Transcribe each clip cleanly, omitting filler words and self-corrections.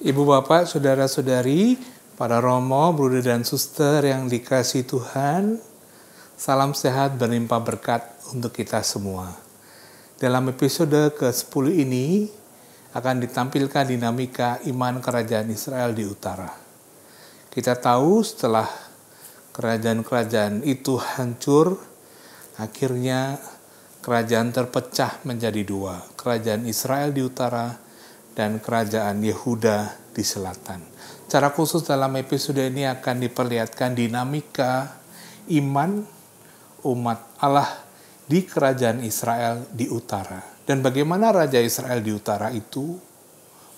Ibu bapak, saudara-saudari, para romo, bruder dan suster yang dikasihi Tuhan, salam sehat berlimpah berkat untuk kita semua. Dalam episode ke-10 ini akan ditampilkan dinamika iman kerajaan Israel di utara. Kita tahu setelah kerajaan-kerajaan itu hancur, akhirnya kerajaan terpecah menjadi dua. Kerajaan Israel di utara dan kerajaan Yehuda di selatan. Secara khusus dalam episode ini akan diperlihatkan dinamika iman umat Allah di kerajaan Israel di utara. Dan bagaimana Raja Israel di utara itu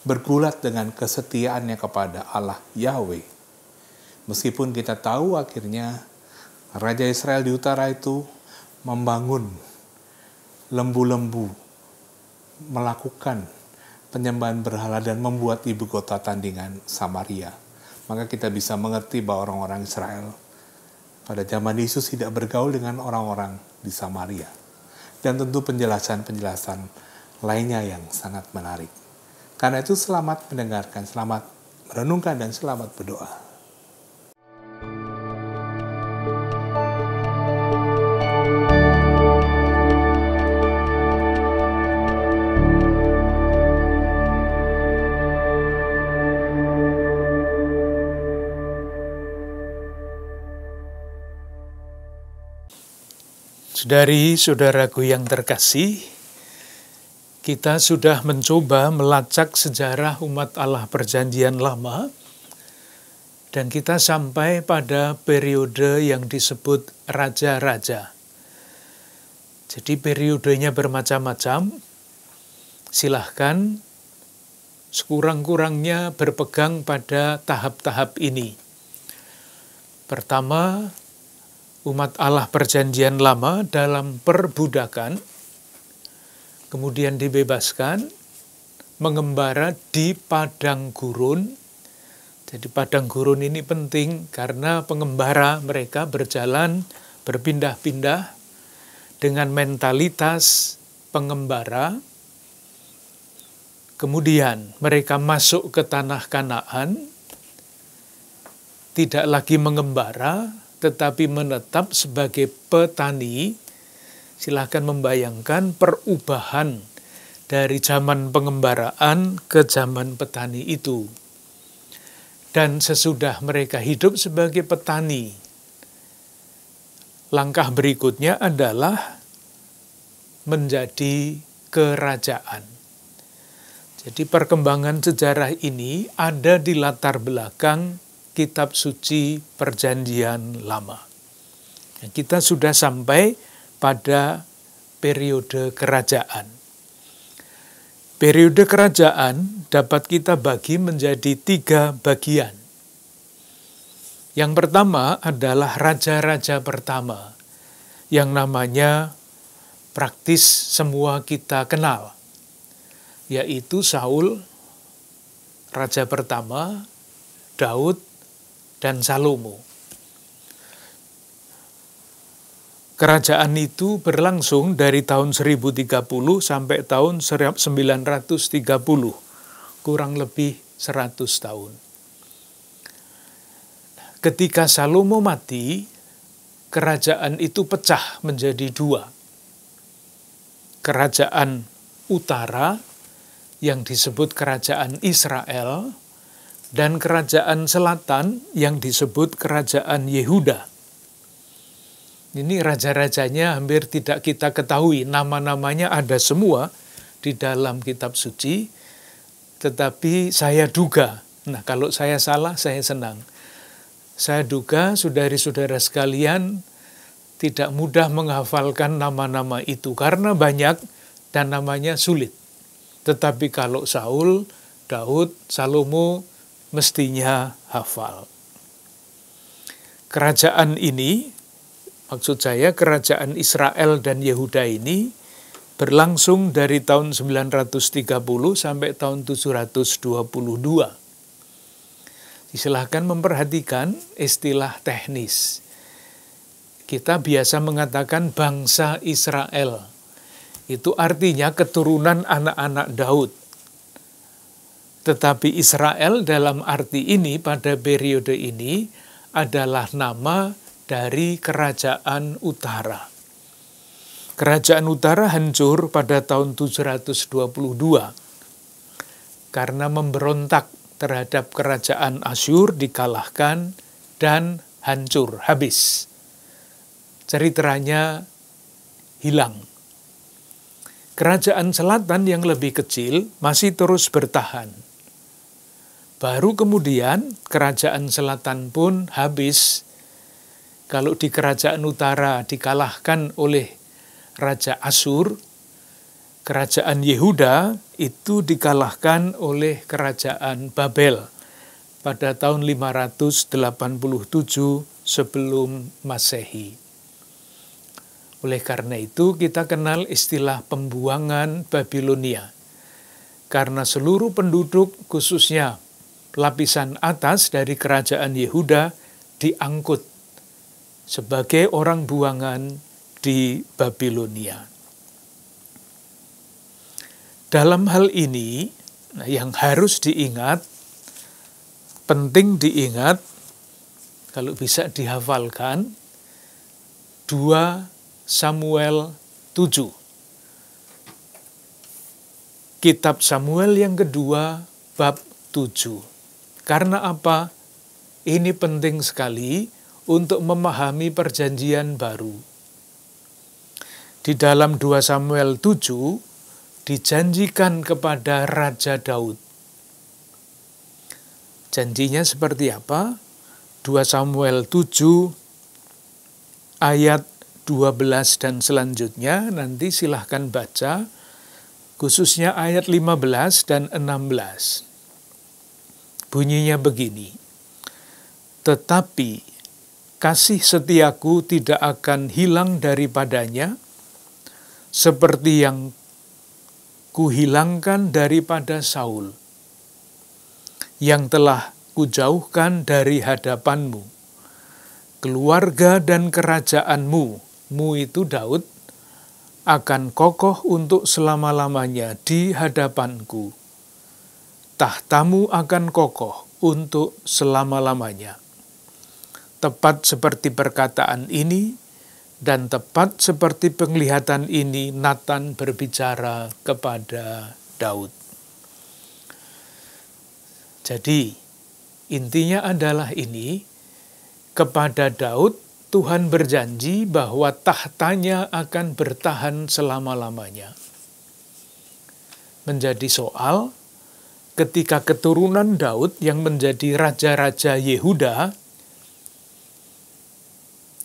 bergulat dengan kesetiaannya kepada Allah Yahweh. Meskipun kita tahu akhirnya Raja Israel di utara itu membangun lembu-lembu, melakukan penyembahan berhala dan membuat ibu kota tandingan Samaria. Maka kita bisa mengerti bahwa orang-orang Israel pada zaman Yesus tidak bergaul dengan orang-orang di Samaria. Dan tentu penjelasan-penjelasan lainnya yang sangat menarik. Karena itu selamat mendengarkan, selamat merenungkan, dan selamat berdoa. Saudari-saudaraku yang terkasih, kita sudah mencoba melacak sejarah umat Allah Perjanjian Lama, dan kita sampai pada periode yang disebut raja-raja. Jadi periodenya bermacam-macam, silahkan sekurang-kurangnya berpegang pada tahap-tahap ini. Pertama, umat Allah Perjanjian Lama dalam perbudakan, kemudian dibebaskan, mengembara di padang gurun. Jadi padang gurun ini penting karena pengembara mereka berjalan berpindah-pindah dengan mentalitas pengembara. Kemudian mereka masuk ke tanah Kanaan, tidak lagi mengembara, tetapi menetap sebagai petani. Silahkan membayangkan perubahan dari zaman pengembaraan ke zaman petani itu. Dan sesudah mereka hidup sebagai petani, langkah berikutnya adalah menjadi kerajaan. Jadi perkembangan sejarah ini ada di latar belakang Kitab Suci Perjanjian Lama. Kita sudah sampai pada periode kerajaan. Periode kerajaan dapat kita bagi menjadi 3 bagian. Yang pertama adalah raja-raja pertama, yang namanya praktis semua kita kenal, yaitu Saul, raja pertama, Daud, dan Salomo. Kerajaan itu berlangsung dari tahun 1030 sampai tahun 930, kurang lebih 100 tahun. Ketika Salomo mati, kerajaan itu pecah menjadi 2. Kerajaan utara yang disebut kerajaan Israel, dan kerajaan selatan yang disebut kerajaan Yehuda. Ini raja-rajanya hampir tidak kita ketahui, nama-namanya ada semua di dalam kitab suci, tetapi saya duga, nah kalau saya salah saya senang. Saya duga saudari-saudara sekalian tidak mudah menghafalkan nama-nama itu karena banyak dan namanya sulit. Tetapi kalau Saul, Daud, Salomo, mestinya hafal. Kerajaan ini, maksud saya kerajaan Israel dan Yehuda ini, berlangsung dari tahun 930 sampai tahun 722. Silahkan memperhatikan istilah teknis. Kita biasa mengatakan bangsa Israel. Itu artinya keturunan anak-anak Daud. Tetapi Israel dalam arti ini pada periode ini adalah nama dari kerajaan utara. Kerajaan utara hancur pada tahun 722 karena memberontak terhadap kerajaan Asyur, dikalahkan dan hancur, habis. Ceritranya hilang. Kerajaan selatan yang lebih kecil masih terus bertahan. Baru kemudian kerajaan selatan pun habis. Kalau di kerajaan utara dikalahkan oleh Raja Asyur, kerajaan Yehuda itu dikalahkan oleh kerajaan Babel pada tahun 587 sebelum Masehi. Oleh karena itu kita kenal istilah pembuangan Babilonia. Karena seluruh penduduk khususnya lapisan atas dari kerajaan Yehuda diangkut sebagai orang buangan di Babilonia. Dalam hal ini, yang harus diingat, penting diingat, kalau bisa dihafalkan, 2 Samuel 7. Kitab Samuel yang kedua, bab 7. Karena apa? Ini penting sekali untuk memahami perjanjian baru. Di dalam 2 Samuel 7 dijanjikan kepada Raja Daud. Janjinya seperti apa? 2 Samuel 7 ayat 12 dan selanjutnya, nanti silahkan baca, khususnya ayat 15 dan 16. Bunyinya begini, tetapi kasih setiaku tidak akan hilang daripadanya, seperti yang kuhilangkan daripada Saul, yang telah kujauhkan dari hadapanmu. Keluarga dan kerajaanmu, mu itu Daud, akan kokoh untuk selama-lamanya di hadapanku. Tahtamu akan kokoh untuk selama-lamanya. Tepat seperti perkataan ini, dan tepat seperti penglihatan ini, Natan berbicara kepada Daud. Jadi, intinya adalah ini, kepada Daud, Tuhan berjanji bahwa tahtanya akan bertahan selama-lamanya. Menjadi soal, ketika keturunan Daud yang menjadi raja-raja Yehuda,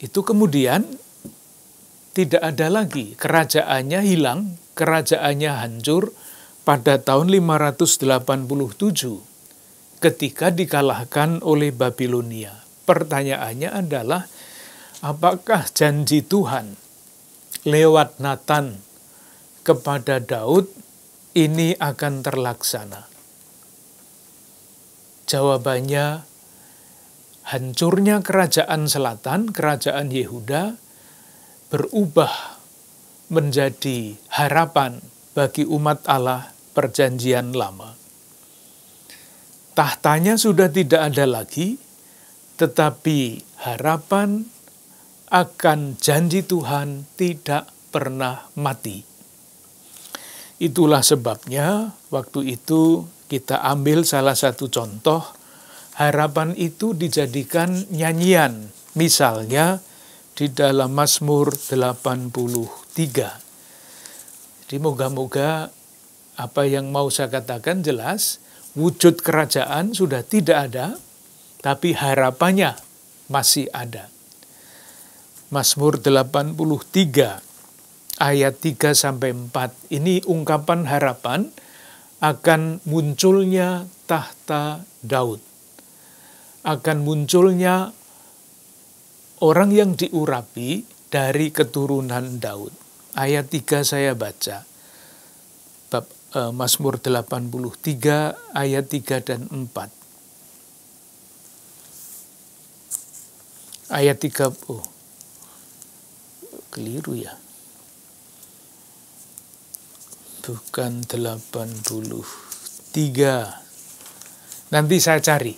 itu kemudian tidak ada lagi, kerajaannya hilang, kerajaannya hancur pada tahun 587 ketika dikalahkan oleh Babilonia. Pertanyaannya adalah, apakah janji Tuhan lewat Natan kepada Daud ini akan terlaksana? Jawabannya, hancurnya kerajaan selatan, kerajaan Yehuda, berubah menjadi harapan bagi umat Allah perjanjian lama. Tahtanya sudah tidak ada lagi, tetapi harapan akan janji Tuhan tidak pernah mati. Itulah sebabnya waktu itu kita ambil salah satu contoh, harapan itu dijadikan nyanyian. Misalnya di dalam Mazmur 83. Jadi moga-moga apa yang mau saya katakan jelas, wujud kerajaan sudah tidak ada, tapi harapannya masih ada. Mazmur 83 ayat 3-4, ini ungkapan harapan akan munculnya tahta Daud. Akan munculnya orang yang diurapi dari keturunan Daud. Ayat 3 saya baca. Mazmur 83 ayat 3 dan 4. Ayat 3, keliru ya. Bukan 83. Nanti saya cari.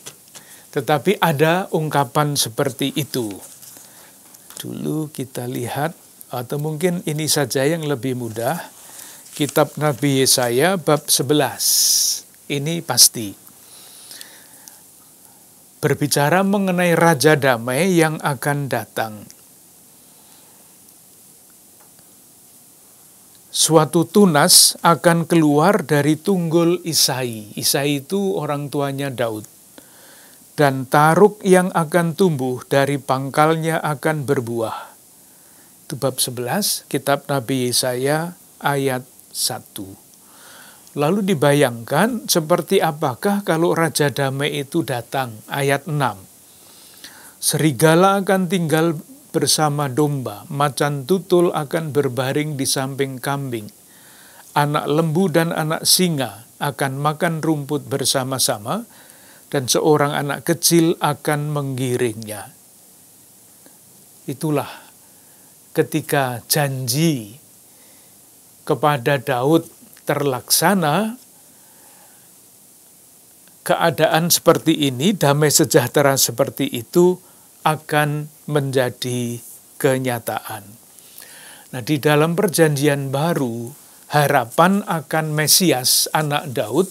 Tetapi ada ungkapan seperti itu. Dulu kita lihat, atau mungkin ini saja yang lebih mudah. Kitab Nabi Yesaya bab 11. Ini pasti. Berbicara mengenai Raja Damai yang akan datang. Suatu tunas akan keluar dari tunggul Isai. Isai itu orang tuanya Daud. Dan taruk yang akan tumbuh dari pangkalnya akan berbuah. Itu bab 11, kitab Nabi Yesaya ayat 1. Lalu dibayangkan seperti apakah kalau Raja Damai itu datang, ayat 6. Serigala akan tinggal bersama domba, macan tutul akan berbaring di samping kambing. Anak lembu dan anak singa akan makan rumput bersama-sama, dan seorang anak kecil akan menggiringnya. Itulah ketika janji kepada Daud terlaksana, keadaan seperti ini, damai sejahtera seperti itu akan menjadi kenyataan. Nah, di dalam perjanjian baru, harapan akan Mesias, anak Daud,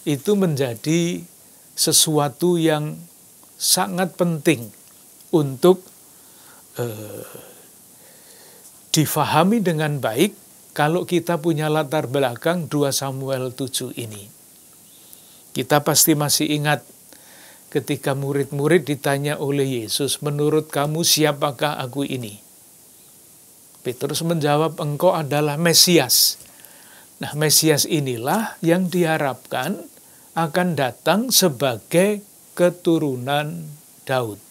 itu menjadi sesuatu yang sangat penting untuk difahami dengan baik kalau kita punya latar belakang 2 Samuel 7 ini. Kita pasti masih ingat ketika murid-murid ditanya oleh Yesus, menurut kamu siapakah aku ini? Petrus menjawab, engkau adalah Mesias. Nah, Mesias inilah yang diharapkan akan datang sebagai keturunan Daud.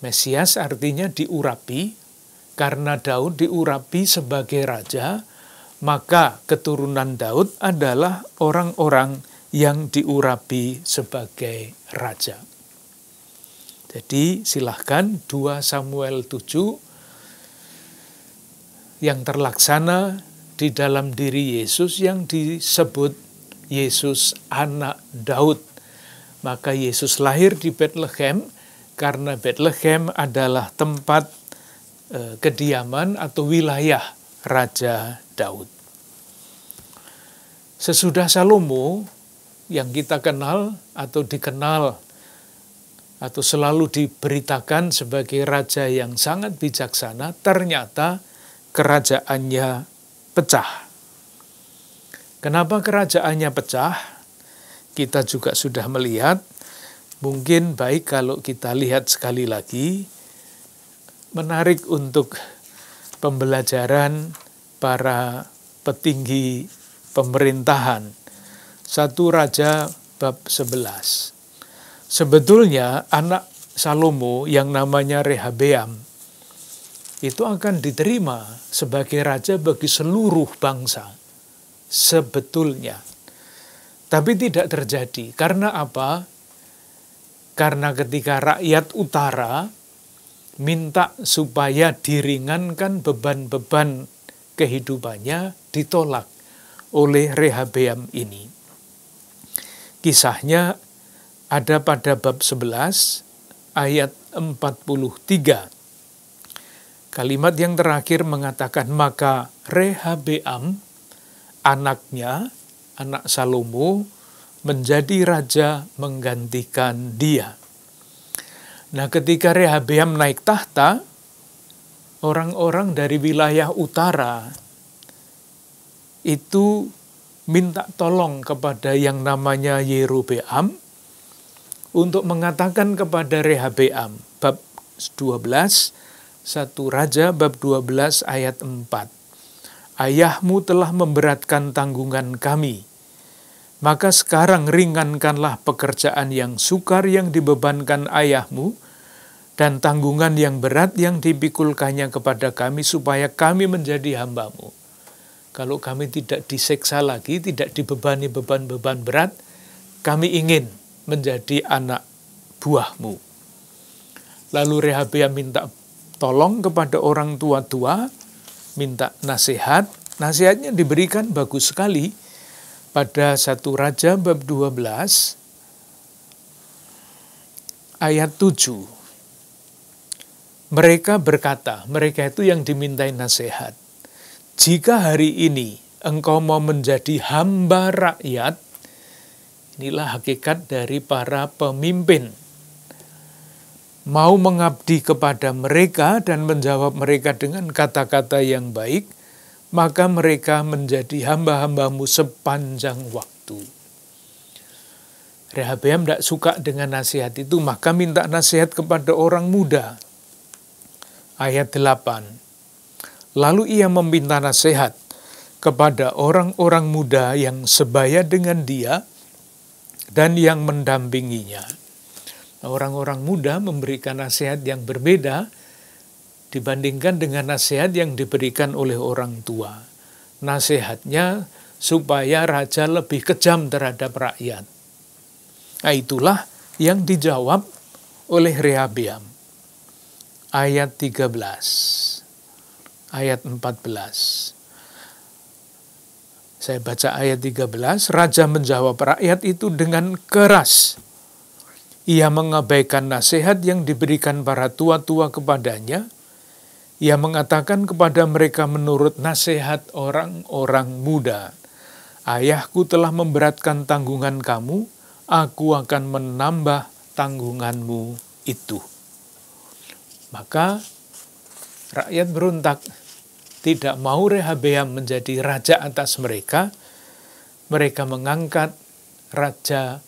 Mesias artinya diurapi, karena Daud diurapi sebagai raja, maka keturunan Daud adalah orang-orang yang diurapi sebagai raja. Jadi silahkan 2 Samuel 7 yang terlaksana di dalam diri Yesus yang disebut Yesus anak Daud. Maka Yesus lahir di Bethlehem karena Bethlehem adalah tempat kediaman atau wilayah Raja Daud. Sesudah Salomo yang kita kenal atau dikenal atau selalu diberitakan sebagai raja yang sangat bijaksana, ternyata kerajaannya pecah. Kenapa kerajaannya pecah? Kita juga sudah melihat, mungkin baik kalau kita lihat sekali lagi, menarik untuk pembelajaran para petinggi pemerintahan. 1 Raja bab 11. Sebetulnya anak Salomo yang namanya Rehabeam itu akan diterima sebagai raja bagi seluruh bangsa. Sebetulnya. Tapi tidak terjadi. Karena apa? Karena ketika rakyat utara minta supaya diringankan beban-beban kehidupannya, ditolak oleh Rehabeam ini. Kisahnya ada pada bab 11 ayat 43. Kalimat yang terakhir mengatakan, maka Rehabeam, anaknya, anak Salomo, menjadi raja menggantikan dia. Nah, ketika Rehabeam naik tahta, orang-orang dari wilayah utara itu minta tolong kepada yang namanya Yerobeam untuk mengatakan kepada Rehabeam, bab 12, 1 Raja bab 12 ayat 4. Ayahmu telah memberatkan tanggungan kami, maka sekarang ringankanlah pekerjaan yang sukar yang dibebankan ayahmu, dan tanggungan yang berat yang dipikulkannya kepada kami, supaya kami menjadi hambamu. Kalau kami tidak diseksa lagi, tidak dibebani beban-beban berat, kami ingin menjadi anak buahmu. Lalu Rehabeam minta tolong kepada orang tua-tua, minta nasihat. Nasihatnya diberikan bagus sekali. pada 1 Raja bab 12 ayat 7. Mereka berkata, mereka itu yang dimintai nasihat, jika hari ini engkau mau menjadi hamba rakyat, inilah hakikat dari para pemimpin, mau mengabdi kepada mereka dan menjawab mereka dengan kata-kata yang baik, maka mereka menjadi hamba-hambamu sepanjang waktu. Rehabeam tidak suka dengan nasihat itu, maka minta nasihat kepada orang muda. Ayat 8. Lalu ia meminta nasihat kepada orang-orang muda yang sebaya dengan dia dan yang mendampinginya. Orang-orang muda memberikan nasihat yang berbeda dibandingkan dengan nasihat yang diberikan oleh orang tua. Nasihatnya supaya raja lebih kejam terhadap rakyat. Nah, itulah yang dijawab oleh Rehabeam. Ayat 13, ayat 14. Saya baca ayat 13, Raja menjawab rakyat itu dengan keras. Ia mengabaikan nasihat yang diberikan para tua-tua kepadanya. Ia mengatakan kepada mereka menurut nasihat orang-orang muda, ayahku telah memberatkan tanggungan kamu, aku akan menambah tanggunganmu itu. Maka rakyat berontak, tidak mau Rehabeam menjadi raja atas mereka. Mereka mengangkat Raja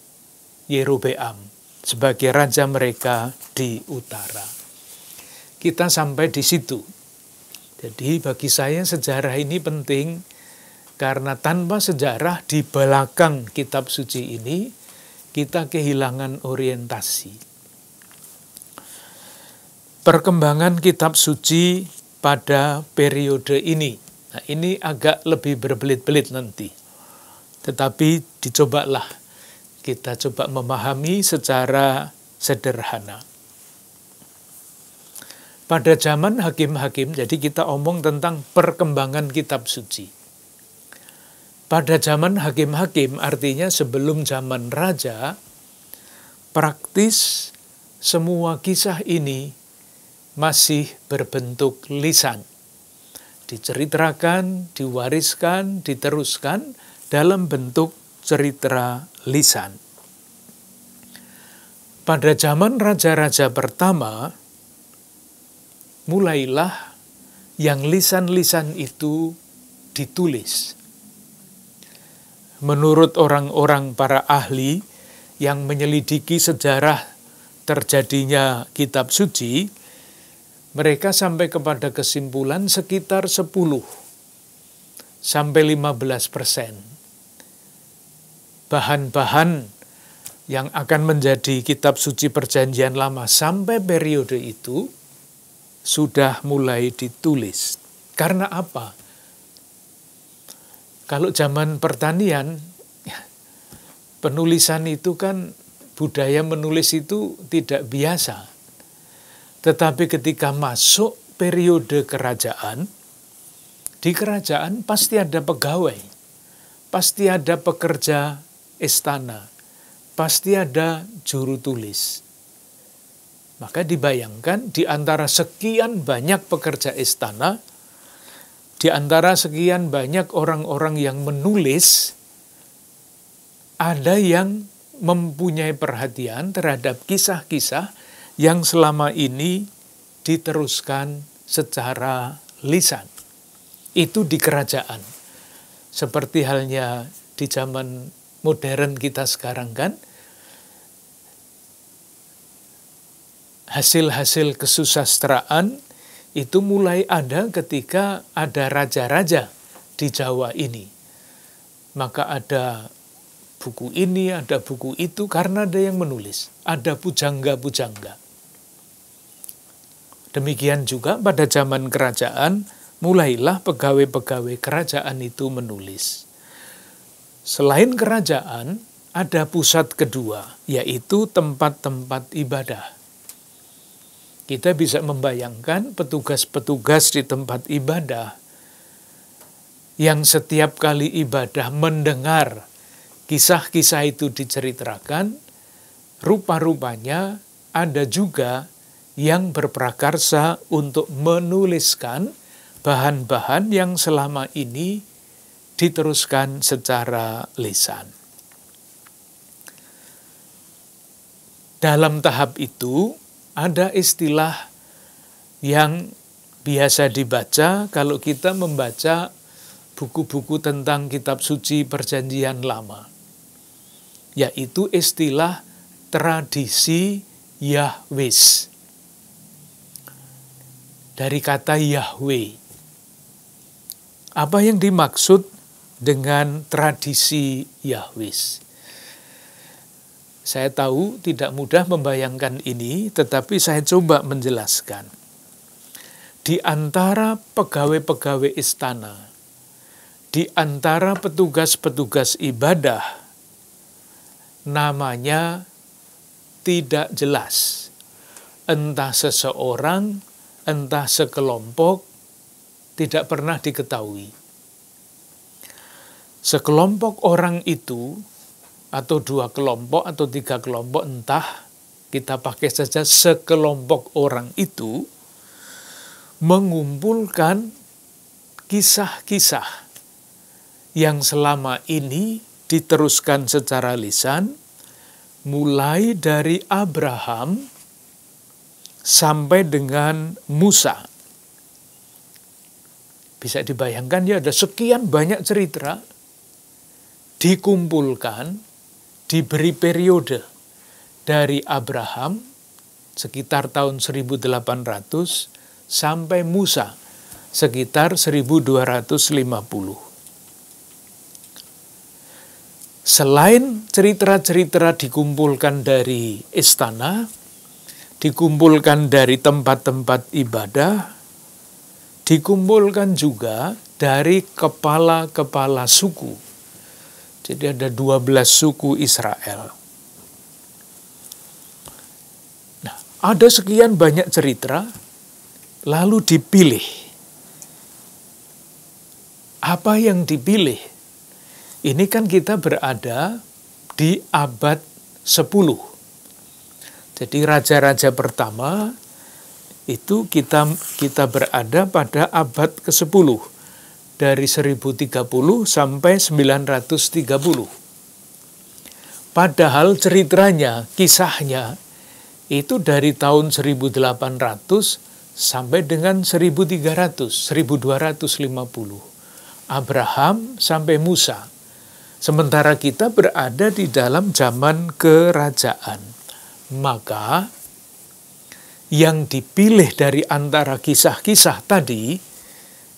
Yerobeam sebagai raja mereka di utara. Kita sampai di situ. Jadi bagi saya sejarah ini penting, karena tanpa sejarah di belakang kitab suci ini, kita kehilangan orientasi. Perkembangan kitab suci pada periode ini. Nah, ini agak lebih berbelit-belit nanti. Tetapi dicobalah kita coba memahami secara sederhana. Pada zaman hakim-hakim, jadi kita omong tentang perkembangan kitab suci. Pada zaman hakim-hakim, artinya sebelum zaman raja, praktis semua kisah ini masih berbentuk lisan. Diceritakan, diwariskan, diteruskan dalam bentuk cerita lisan. Pada zaman raja-raja pertama, mulailah yang lisan-lisan itu ditulis. Menurut orang-orang para ahli yang menyelidiki sejarah terjadinya kitab suci, mereka sampai kepada kesimpulan sekitar 10 sampai 15% bahan-bahan yang akan menjadi kitab suci Perjanjian Lama sampai periode itu sudah mulai ditulis. Karena apa? Kalau zaman pertanian, penulisan itu kan, budaya menulis itu tidak biasa. Tetapi ketika masuk periode kerajaan, di kerajaan pasti ada pegawai, pasti ada pekerja istana, pasti ada juru tulis. Maka dibayangkan di antara sekian banyak pekerja istana, di antara sekian banyak orang-orang yang menulis, ada yang mempunyai perhatian terhadap kisah-kisah yang selama ini diteruskan secara lisan. Itu di kerajaan. Seperti halnya di zaman modern kita sekarang kan, hasil-hasil kesusastraan itu mulai ada ketika ada raja-raja di Jawa ini. Maka ada buku ini, ada buku itu, karena ada yang menulis. Ada pujangga-pujangga. Demikian juga pada zaman kerajaan, mulailah pegawai-pegawai kerajaan itu menulis. Selain kerajaan, ada pusat kedua, yaitu tempat-tempat ibadah. Kita bisa membayangkan petugas-petugas di tempat ibadah yang setiap kali ibadah mendengar kisah-kisah itu diceritakan, rupa-rupanya ada juga yang berprakarsa untuk menuliskan bahan-bahan yang selama ini diteruskan secara lisan. Dalam tahap itu ada istilah yang biasa dibaca kalau kita membaca buku-buku tentang kitab suci Perjanjian Lama, yaitu istilah tradisi Yahwis. Dari kata Yahweh. Apa yang dimaksud dengan tradisi Yahwis? Saya tahu tidak mudah membayangkan ini, tetapi saya coba menjelaskan. Di antara pegawai-pegawai istana, di antara petugas-petugas ibadah, namanya tidak jelas. Entah seseorang, entah sekelompok, tidak pernah diketahui. Sekelompok orang itu, atau 2 kelompok, atau 3 kelompok, entah, kita pakai saja sekelompok orang itu, mengumpulkan kisah-kisah yang selama ini diteruskan secara lisan, mulai dari Abraham sampai dengan Musa. Bisa dibayangkan ya, ada sekian banyak cerita dikumpulkan, diberi periode dari Abraham sekitar tahun 1800 sampai Musa sekitar 1250. Selain cerita-cerita dikumpulkan dari istana, dikumpulkan dari tempat-tempat ibadah, dikumpulkan juga dari kepala-kepala suku. Jadi ada 12 suku Israel. Nah, ada sekian banyak cerita, lalu dipilih. Apa yang dipilih? Ini kan kita berada di abad 10. Jadi raja-raja pertama itu kita berada pada abad ke-10. Dari 1030 sampai 930. Padahal ceritanya, kisahnya, itu dari tahun 1800 sampai dengan 1250. Abraham sampai Musa. Sementara kita berada di dalam zaman kerajaan. Maka, yang dipilih dari antara kisah-kisah tadi,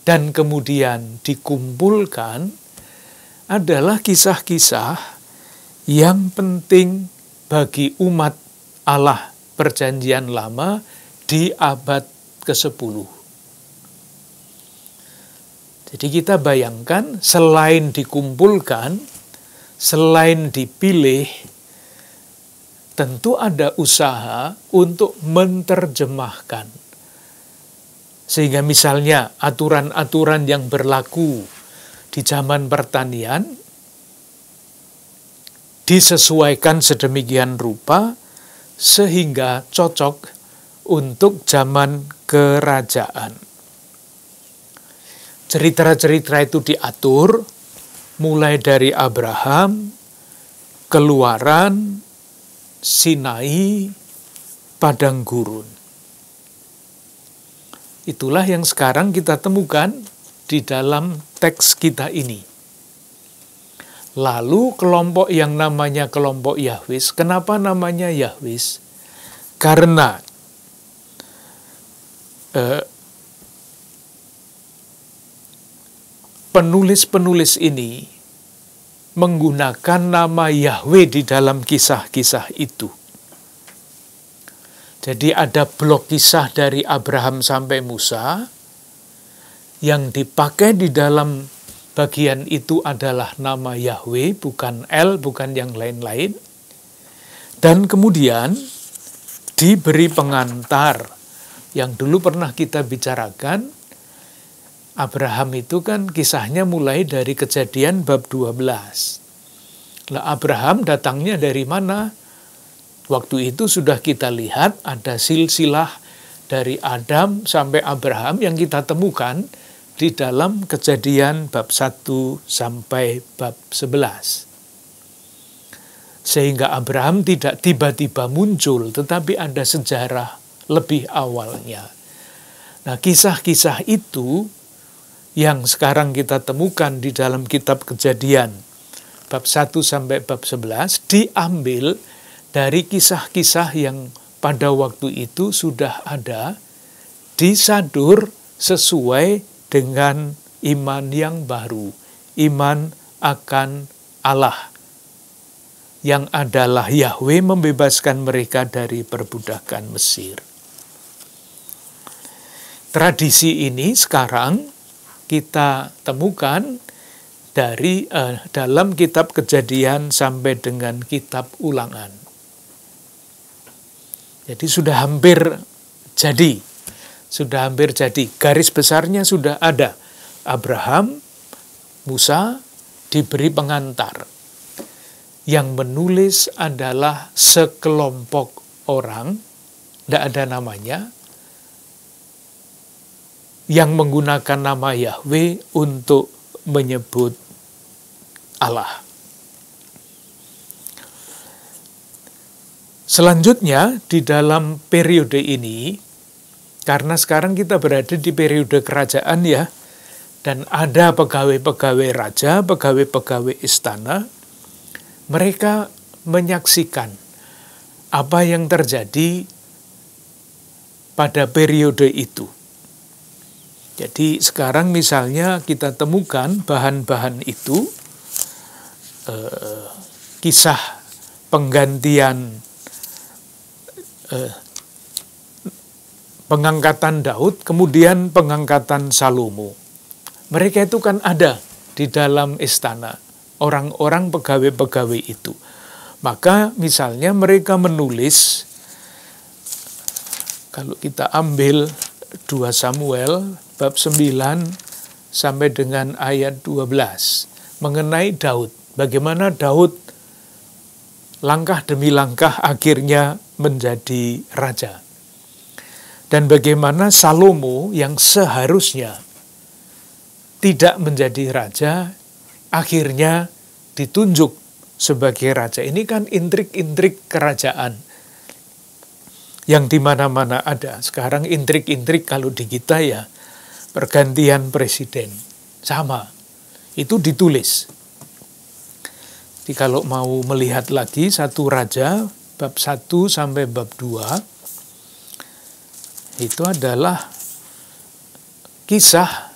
dan kemudian dikumpulkan adalah kisah-kisah yang penting bagi umat Allah Perjanjian Lama di abad ke-10. Jadi kita bayangkan selain dikumpulkan, selain dipilih, tentu ada usaha untuk menerjemahkan. Sehingga misalnya aturan-aturan yang berlaku di zaman pertanian disesuaikan sedemikian rupa sehingga cocok untuk zaman kerajaan. Cerita-cerita itu diatur mulai dari Abraham, Keluaran, Sinai, Padang Gurun. Itulah yang sekarang kita temukan di dalam teks kita ini. Lalu kelompok yang namanya kelompok Yahwis, kenapa namanya Yahwis? Karena penulis-penulis ini menggunakan nama Yahweh di dalam kisah-kisah itu. Jadi ada blok kisah dari Abraham sampai Musa, yang dipakai di dalam bagian itu adalah nama Yahweh, bukan El, bukan yang lain-lain. Dan kemudian diberi pengantar, yang dulu pernah kita bicarakan. Abraham itu kan kisahnya mulai dari Kejadian bab 12. Lah Abraham datangnya dari mana? Waktu itu sudah kita lihat ada silsilah dari Adam sampai Abraham yang kita temukan di dalam Kejadian bab 1 sampai bab 11. Sehingga Abraham tidak tiba-tiba muncul, tetapi ada sejarah lebih awalnya. Nah, kisah-kisah itu yang sekarang kita temukan di dalam kitab Kejadian bab 1 sampai bab 11 diambil dari kisah-kisah yang pada waktu itu sudah ada, disadur sesuai dengan iman yang baru, iman akan Allah, yang adalah Yahweh membebaskan mereka dari perbudakan Mesir. Tradisi ini sekarang kita temukan dari dalam kitab Kejadian sampai dengan kitab Ulangan. Jadi sudah hampir jadi. Garis besarnya sudah ada. Abraham, Musa diberi pengantar. Yang menulis adalah sekelompok orang, tidak ada namanya, yang menggunakan nama Yahweh untuk menyebut Allah. Selanjutnya di dalam periode ini, karena sekarang kita berada di periode kerajaan ya, dan ada pegawai-pegawai raja, pegawai-pegawai istana, mereka menyaksikan apa yang terjadi pada periode itu. Jadi sekarang misalnya kita temukan bahan-bahan itu, kisah penggantian pengangkatan Daud, kemudian pengangkatan Salomo. Mereka itu kan ada di dalam istana, orang-orang pegawai-pegawai itu. Maka misalnya mereka menulis, kalau kita ambil 2 Samuel bab 9 sampai dengan ayat 12, mengenai Daud. Bagaimana Daud langkah demi langkah akhirnya menjadi raja. Dan bagaimana Salomo yang seharusnya tidak menjadi raja, akhirnya ditunjuk sebagai raja. Ini kan intrik-intrik kerajaan yang di mana-mana ada. Sekarang intrik-intrik kalau di kita ya pergantian presiden. Sama, itu ditulis. Jadi kalau mau melihat lagi 1 Raja bab 1 sampai bab 2, itu adalah kisah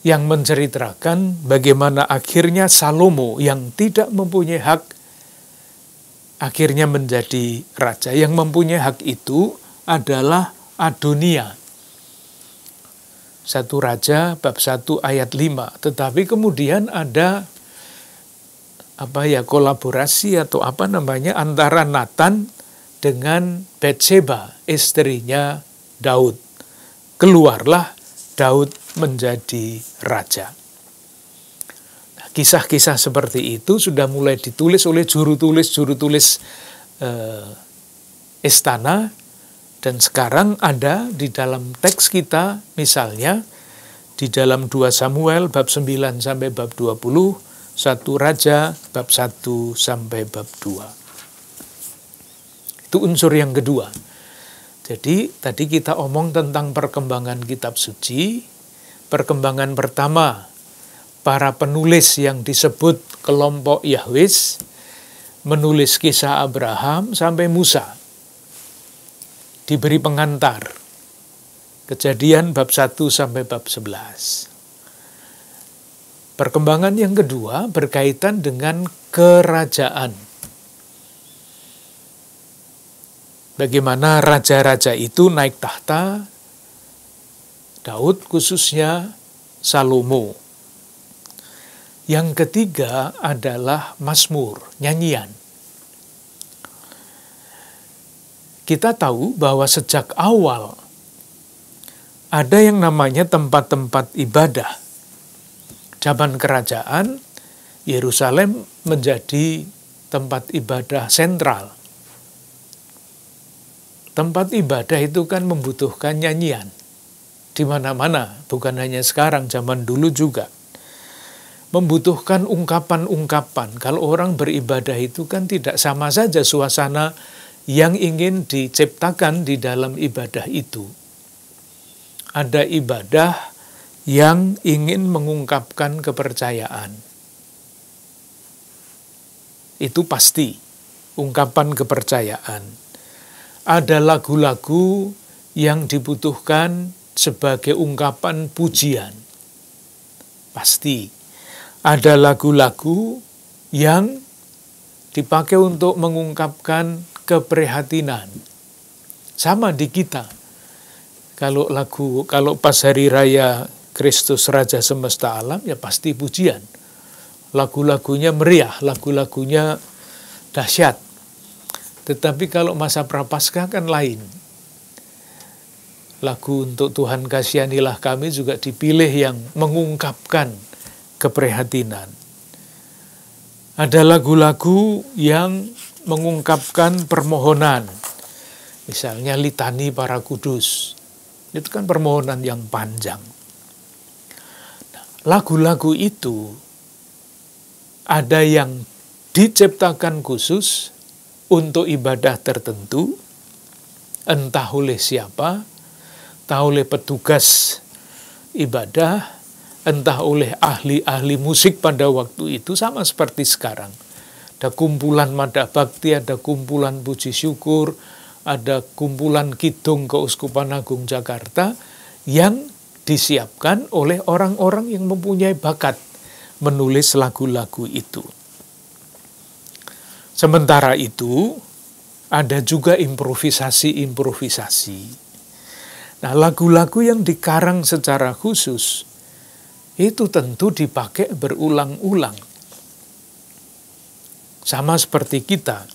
yang menceritakan bagaimana akhirnya Salomo yang tidak mempunyai hak akhirnya menjadi raja. Yang mempunyai hak itu adalah Adonia. 1 Raja bab 1 ayat 5. Tetapi kemudian ada kolaborasi atau antara Nathan dengan Batseba, istrinya Daud. Keluarlah Daud menjadi raja. Nah, kisah-kisah seperti itu sudah mulai ditulis oleh juru tulis istana, dan sekarang ada di dalam teks kita, misalnya di dalam 2 Samuel bab 9 sampai bab 20, 1 Raja bab 1 sampai bab 2. Itu unsur yang kedua. Jadi tadi kita omong tentang perkembangan kitab suci. Perkembangan pertama, para penulis yang disebut kelompok Yahwis menulis kisah Abraham sampai Musa. Diberi pengantar. Kejadian bab 1 sampai bab 11. Perkembangan yang kedua berkaitan dengan kerajaan. Bagaimana raja-raja itu naik tahta, Daud khususnya, Salomo. Yang ketiga adalah Mazmur, nyanyian. Kita tahu bahwa sejak awal ada yang namanya tempat-tempat ibadah. Zaman kerajaan Yerusalem menjadi tempat ibadah sentral. Tempat ibadah itu kan membutuhkan nyanyian. Di mana-mana, bukan hanya sekarang, zaman dulu juga. Membutuhkan ungkapan-ungkapan. Kalau orang beribadah itu kan tidak sama saja suasana yang ingin diciptakan di dalam ibadah itu. Ada ibadah yang ingin mengungkapkan kepercayaan. Itu pasti, ungkapan kepercayaan. Ada lagu-lagu yang dibutuhkan sebagai ungkapan pujian. Pasti. Ada lagu-lagu yang dipakai untuk mengungkapkan keprihatinan. Sama di kita. Kalau pas hari raya Kristus Raja Semesta Alam, ya pasti pujian. Lagu-lagunya meriah, lagu-lagunya dahsyat. Tetapi kalau masa Prapaskah kan lain. Lagu untuk Tuhan kasihanilah kami juga dipilih yang mengungkapkan keprihatinan. Ada lagu-lagu yang mengungkapkan permohonan. Misalnya litani para kudus. Itu kan permohonan yang panjang. Nah, lagu-lagu itu ada yang diciptakan khusus untuk ibadah tertentu, entah oleh siapa, entah oleh petugas ibadah, entah oleh ahli-ahli musik pada waktu itu, sama seperti sekarang. Ada kumpulan Mada Bakti, ada kumpulan Puji Syukur, ada kumpulan Kidung Keuskupan Agung Jakarta yang disiapkan oleh orang-orang yang mempunyai bakat menulis lagu-lagu itu. Sementara itu, ada juga improvisasi-improvisasi. Nah, lagu-lagu yang dikarang secara khusus, itu tentu dipakai berulang-ulang. Sama seperti kita,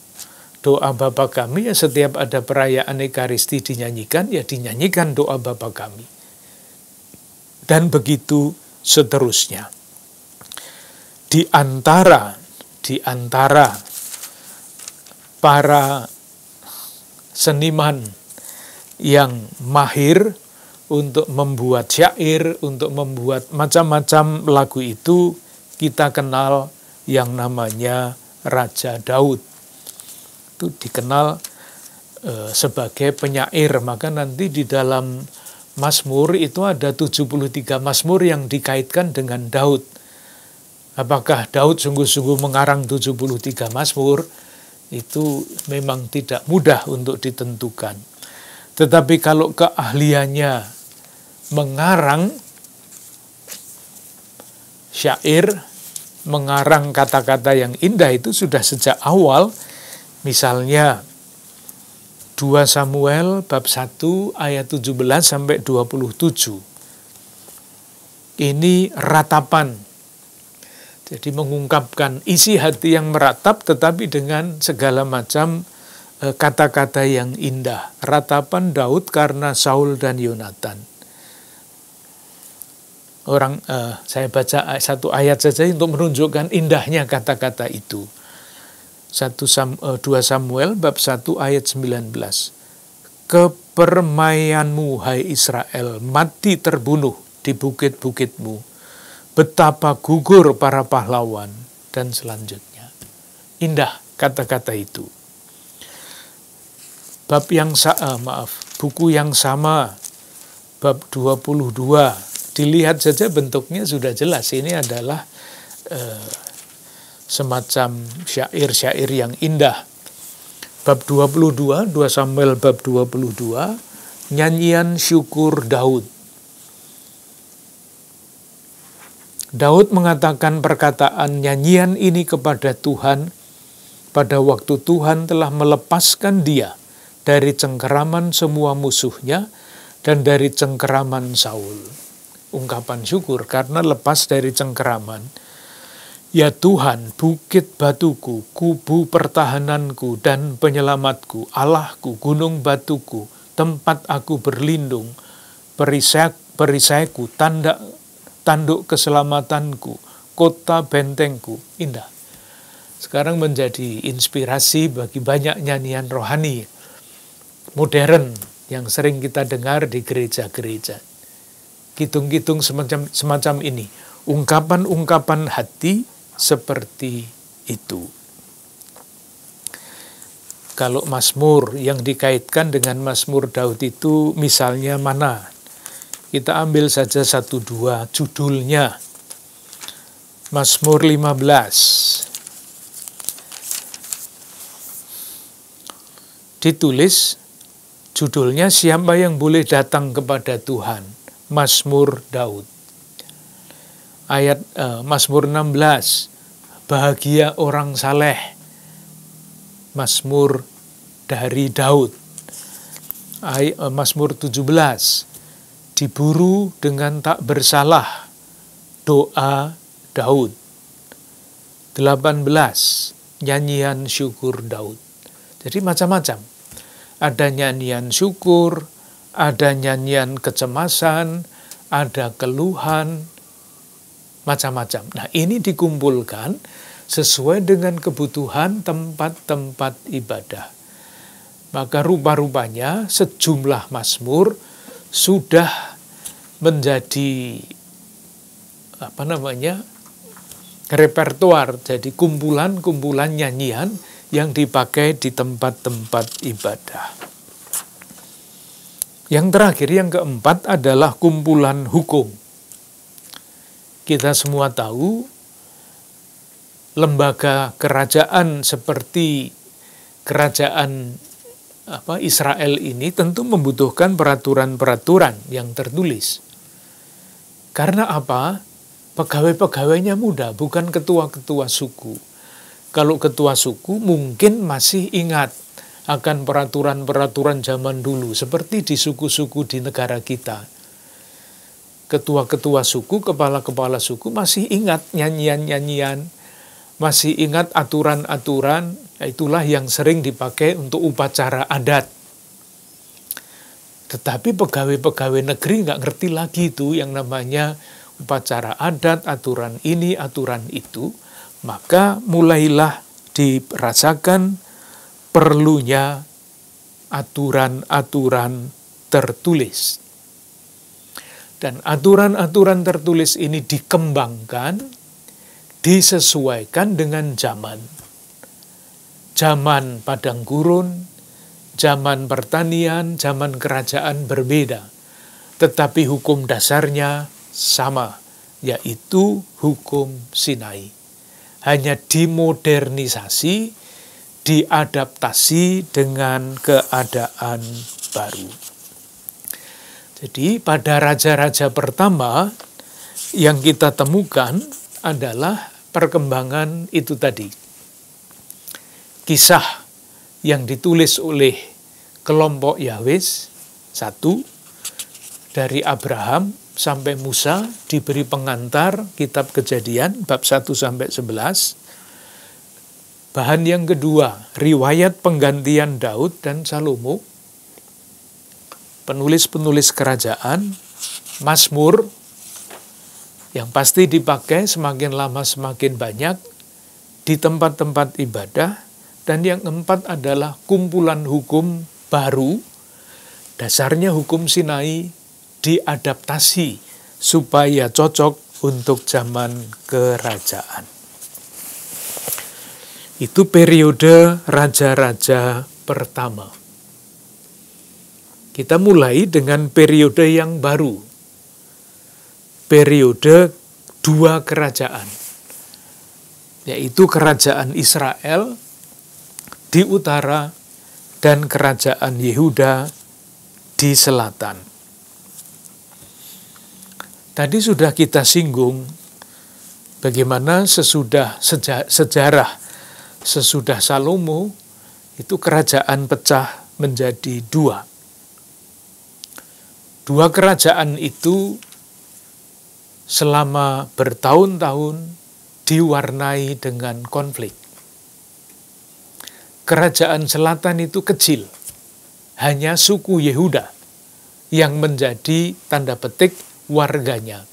doa Bapa Kami, ya setiap ada perayaan Ekaristi dinyanyikan, ya dinyanyikan doa Bapa Kami. Dan begitu seterusnya. Di antara para seniman yang mahir untuk membuat syair, untuk membuat macam-macam lagu itu, kita kenal yang namanya Raja Daud. Itu dikenal sebagai penyair, maka nanti di dalam Mazmur itu ada 73 Mazmur yang dikaitkan dengan Daud. Apakah Daud sungguh-sungguh mengarang 73 Mazmur? Itu memang tidak mudah untuk ditentukan. Tetapi kalau keahliannya mengarang syair, mengarang kata-kata yang indah itu sudah sejak awal. Misalnya 2 Samuel bab 1 ayat 17 sampai 27. Ini ratapan. Jadi mengungkapkan isi hati yang meratap tetapi dengan segala macam kata-kata yang indah. Ratapan Daud karena Saul dan Yonatan. Saya baca satu ayat saja untuk menunjukkan indahnya kata-kata itu. 2 Samuel bab 1 ayat 19. Kepermayanmu hai Israel, mati terbunuh di bukit-bukitmu. Betapa gugur para pahlawan, dan selanjutnya. Indah kata-kata itu. Buku yang sama, bab 22, dilihat saja bentuknya sudah jelas. Ini adalah semacam syair-syair yang indah. Bab 22, 2 Samuel bab 22, nyanyian syukur Daud. Daud mengatakan perkataan nyanyian ini kepada Tuhan pada waktu Tuhan telah melepaskan dia dari cengkeraman semua musuhnya dan dari cengkeraman Saul. Ungkapan syukur karena lepas dari cengkeraman. Ya Tuhan, bukit batuku, kubu pertahananku dan penyelamatku, Allahku, gunung batuku, tempat aku berlindung, perisaiku, tanduk keselamatanku, kota bentengku. Indah. Sekarang menjadi inspirasi bagi banyak nyanyian rohani modern yang sering kita dengar di gereja-gereja. Kidung-kidung semacam ini. Ungkapan-ungkapan hati seperti itu. Kalau Mazmur yang dikaitkan dengan Mazmur Daud itu misalnya mana? Kita ambil saja 1-2 judulnya. Mazmur 15. Ditulis judulnya siapa yang boleh datang kepada Tuhan? Mazmur Daud. Ayat Mazmur 16. Bahagia orang saleh. Mazmur dari Daud. Mazmur 17. Diburu dengan tak bersalah. Doa Daud. 18. Nyanyian syukur Daud. Jadi macam-macam. Ada nyanyian syukur, ada nyanyian kecemasan, ada keluhan, macam-macam. Nah, ini dikumpulkan sesuai dengan kebutuhan tempat-tempat ibadah. Maka rupa-rupanya sejumlah mazmur sudah menjadi repertoar, jadi kumpulan-kumpulan nyanyian yang dipakai di tempat-tempat ibadah. Yang terakhir, yang keempat adalah kumpulan hukum. Kita semua tahu lembaga kerajaan seperti kerajaan Israel ini tentu membutuhkan peraturan-peraturan yang tertulis. Karena apa? Pegawai-pegawainya muda, bukan ketua-ketua suku. Kalau ketua suku mungkin masih ingat akan peraturan-peraturan zaman dulu, seperti di suku-suku di negara kita. Ketua-ketua suku, kepala-kepala suku masih ingat nyanyian-nyanyian, masih ingat aturan-aturan, itulah yang sering dipakai untuk upacara adat. Tetapi pegawai-pegawai negeri nggak ngerti lagi itu yang namanya upacara adat, aturan ini, aturan itu. Maka mulailah dirasakan perlunya aturan-aturan tertulis. Dan aturan-aturan tertulis ini dikembangkan, disesuaikan dengan zaman. Zaman padang gurun, zaman pertanian, zaman kerajaan berbeda. Tetapi hukum dasarnya sama, yaitu hukum Sinai. Hanya dimodernisasi, diadaptasi dengan keadaan baru. Jadi pada raja-raja pertama yang kita temukan adalah perkembangan itu tadi. Kisah yang ditulis oleh kelompok Yahweh, 1, dari Abraham sampai Musa, diberi pengantar kitab Kejadian bab 1-11. Bahan yang kedua, riwayat penggantian Daud dan Salomo. Penulis-penulis kerajaan, Mazmur yang pasti dipakai semakin lama semakin banyak di tempat-tempat ibadah. Dan yang keempat adalah kumpulan hukum baru, dasarnya hukum Sinai, diadaptasi supaya cocok untuk zaman kerajaan. Itu periode raja-raja pertama. Kita mulai dengan periode yang baru. Periode 2 kerajaan. Yaitu kerajaan Israel di utara dan kerajaan Yehuda di selatan. Tadi sudah kita singgung bagaimana sesudah sejarah sesudah Salomo itu kerajaan pecah menjadi 2. 2 kerajaan itu selama bertahun-tahun diwarnai dengan konflik. Kerajaan selatan itu kecil, hanya suku Yehuda yang menjadi tanda petik warganya.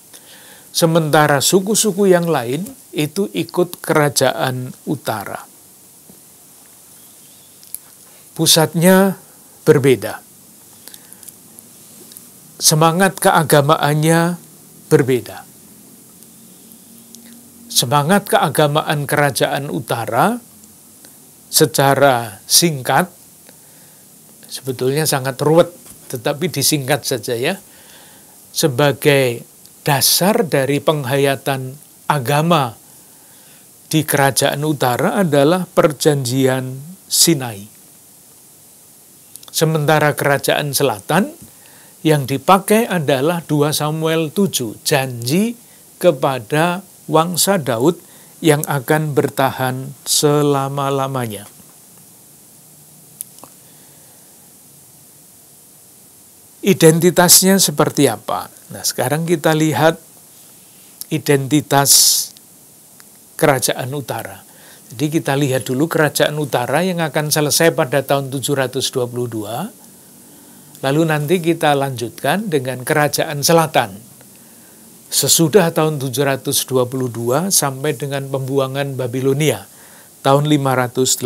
Sementara suku-suku yang lain itu ikut kerajaan utara. Pusatnya berbeda. Semangat keagamaannya berbeda. Semangat keagamaan kerajaan utara secara singkat, sebetulnya sangat ruwet, tetapi disingkat saja ya, sebagai dasar dari penghayatan agama di kerajaan utara adalah perjanjian Sinai. Sementara kerajaan selatan yang dipakai adalah 2 Samuel 7, janji kepada wangsa Daud yang akan bertahan selama-lamanya. Identitasnya seperti apa? Nah, sekarang kita lihat identitas kerajaan utara. Jadi kita lihat dulu kerajaan utara yang akan selesai pada tahun 722. Lalu nanti kita lanjutkan dengan kerajaan selatan. Sesudah tahun 722 sampai dengan pembuangan Babilonia tahun 587.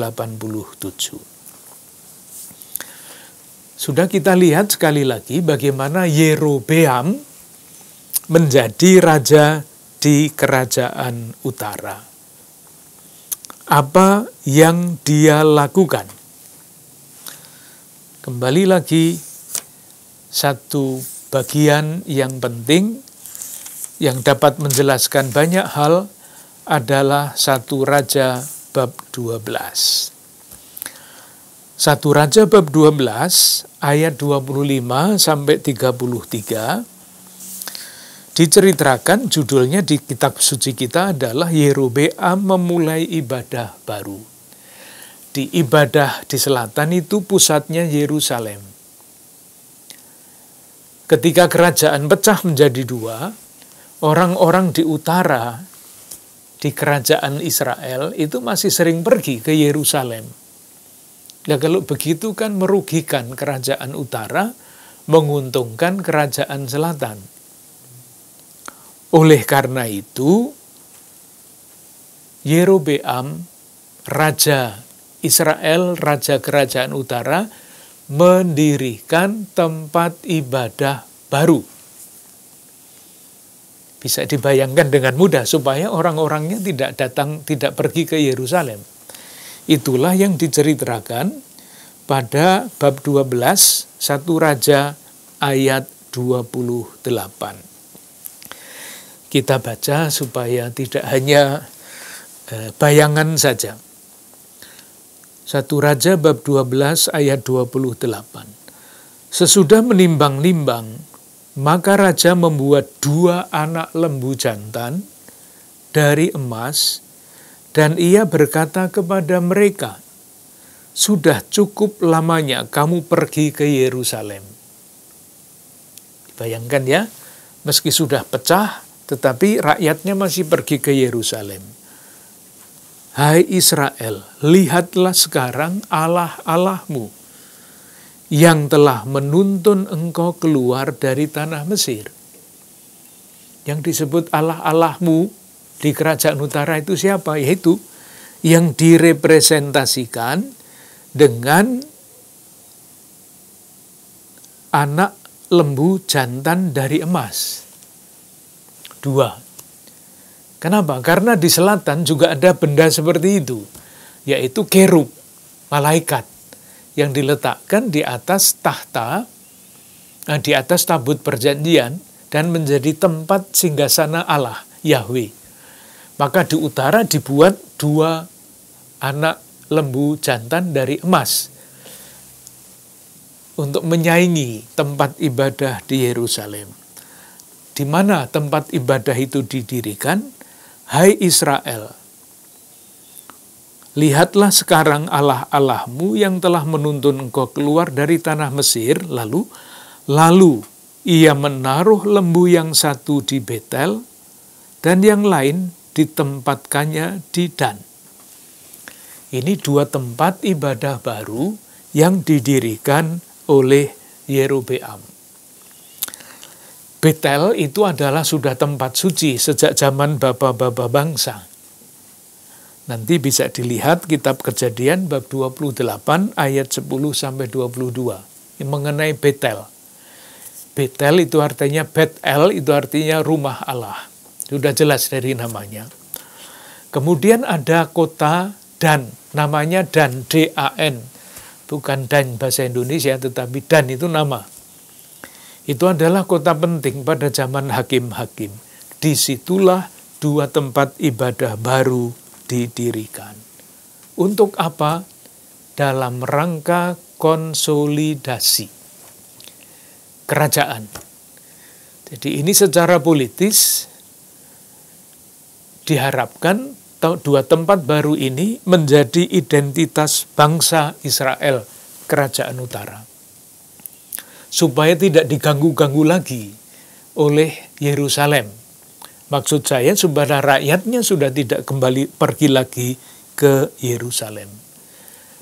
Sudah kita lihat sekali lagi bagaimana Yerobeam menjadi raja di kerajaan utara. Apa yang dia lakukan? Kembali lagi, satu bagian yang penting yang dapat menjelaskan banyak hal adalah 1 Raja bab 12. 1 Raja bab 12 ayat 25 sampai 33 diceritakan, judulnya di kitab suci kita adalah Yerobeam memulai ibadah baru. Di ibadah di selatan itu pusatnya Yerusalem. Ketika kerajaan pecah menjadi 2, orang-orang di utara, di kerajaan Israel, itu masih sering pergi ke Yerusalem. Nah, kalau begitu kan merugikan kerajaan utara, menguntungkan kerajaan selatan. Oleh karena itu, Yerobeam, raja Israel, raja kerajaan utara, mendirikan tempat ibadah baru. Bisa dibayangkan dengan mudah supaya orang-orangnya tidak pergi ke Yerusalem. Itulah yang diceritakan pada bab 12, 1 Raja ayat 28. Kita baca supaya tidak hanya bayangan saja. 1 Raja bab 12 ayat 28. Sesudah menimbang-nimbang, maka raja membuat 2 anak lembu jantan dari emas, dan ia berkata kepada mereka, "Sudah cukup lamanya kamu pergi ke Yerusalem." Bayangkan ya, meski sudah pecah, tetapi rakyatnya masih pergi ke Yerusalem. "Hai Israel, lihatlah sekarang Allah-Allahmu yang telah menuntun engkau keluar dari tanah Mesir." Yang disebut Allah-Allahmu di kerajaan utara itu siapa? Yaitu yang direpresentasikan dengan anak lembu jantan dari emas. 2. Kenapa? Karena di selatan juga ada benda seperti itu, yaitu kerub, malaikat, yang diletakkan di atas tahta, di atas tabut perjanjian, dan menjadi tempat singgasana Allah, Yahweh. Maka di utara dibuat 2 anak lembu jantan dari emas untuk menyaingi tempat ibadah di Yerusalem. Di mana tempat ibadah itu didirikan? Hai Israel, lihatlah sekarang Allah-Allahmu yang telah menuntun engkau keluar dari tanah Mesir. Lalu ia menaruh lembu yang satu di Betel dan yang lain ditempatkannya di Dan. Ini 2 tempat ibadah baru yang didirikan oleh Yerobeam. Betel itu adalah sudah tempat suci sejak zaman bapa-bapa bangsa. Nanti bisa dilihat kitab Kejadian bab 28 ayat 10 sampai 22 mengenai Betel. Betel itu artinya Betel itu artinya rumah Allah. Sudah jelas dari namanya. Kemudian ada kota Dan, namanya Dan, D-A-N. Bukan Dan bahasa Indonesia, tetapi Dan itu nama. Itu adalah kota penting pada zaman hakim-hakim. Disitulah dua tempat ibadah baru didirikan. Untuk apa? Dalam rangka konsolidasi kerajaan. Jadi ini secara politis diharapkan dua tempat baru ini menjadi identitas bangsa Israel, kerajaan utara. Supaya tidak diganggu-ganggu lagi oleh Yerusalem. Maksud saya supaya rakyatnya sudah tidak kembali pergi lagi ke Yerusalem.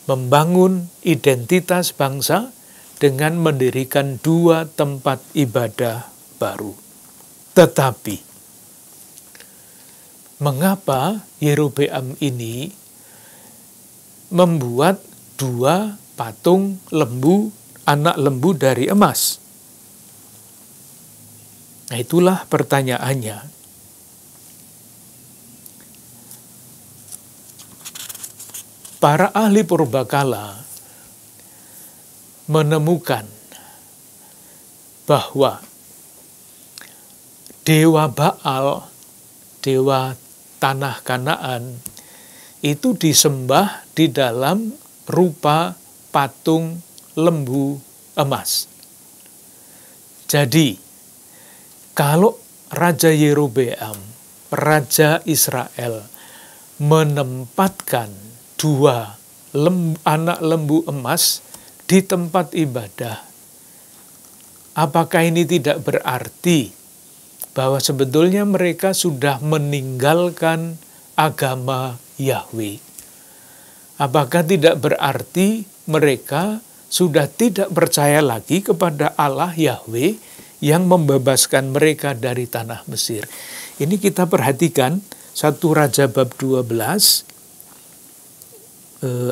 Membangun identitas bangsa dengan mendirikan dua tempat ibadah baru. Tetapi, mengapa Yerobeam ini membuat dua patung lembu, anak lembu dari emas? Nah, itulah pertanyaannya. Para ahli purbakala menemukan bahwa dewa Baal, dewa tanah Kanaan, itu disembah di dalam rupa patung lembu emas. Jadi, kalau Raja Yerobeam, Raja Israel, menempatkan dua anak lembu emas di tempat ibadah, apakah ini tidak berarti bahwa sebetulnya mereka sudah meninggalkan agama Yahweh? Apakah tidak berarti mereka sudah tidak percaya lagi kepada Allah Yahweh yang membebaskan mereka dari tanah Mesir? Ini kita perhatikan 1 Raja bab 12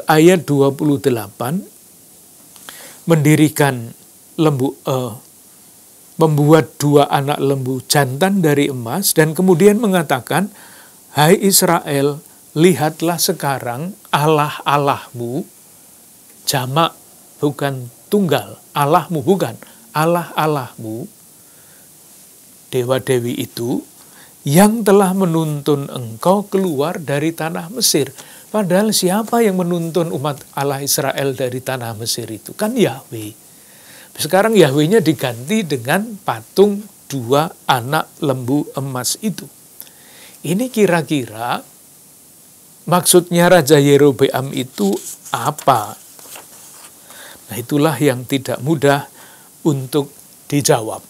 ayat 28, mendirikan membuat dua anak lembu jantan dari emas, dan kemudian mengatakan, hai Israel, lihatlah sekarang Allah-Allahmu, jamak bukan tunggal, Allahmu bukan, Allah-Allahmu, dewa-dewi itu, yang telah menuntun engkau keluar dari tanah Mesir. Padahal siapa yang menuntun umat Allah Israel dari tanah Mesir itu? Kan Yahweh. Sekarang Yahwehnya diganti dengan patung dua anak lembu emas itu. Ini kira-kira maksudnya Raja Yerobeam itu apa? Nah, itulah yang tidak mudah untuk dijawab.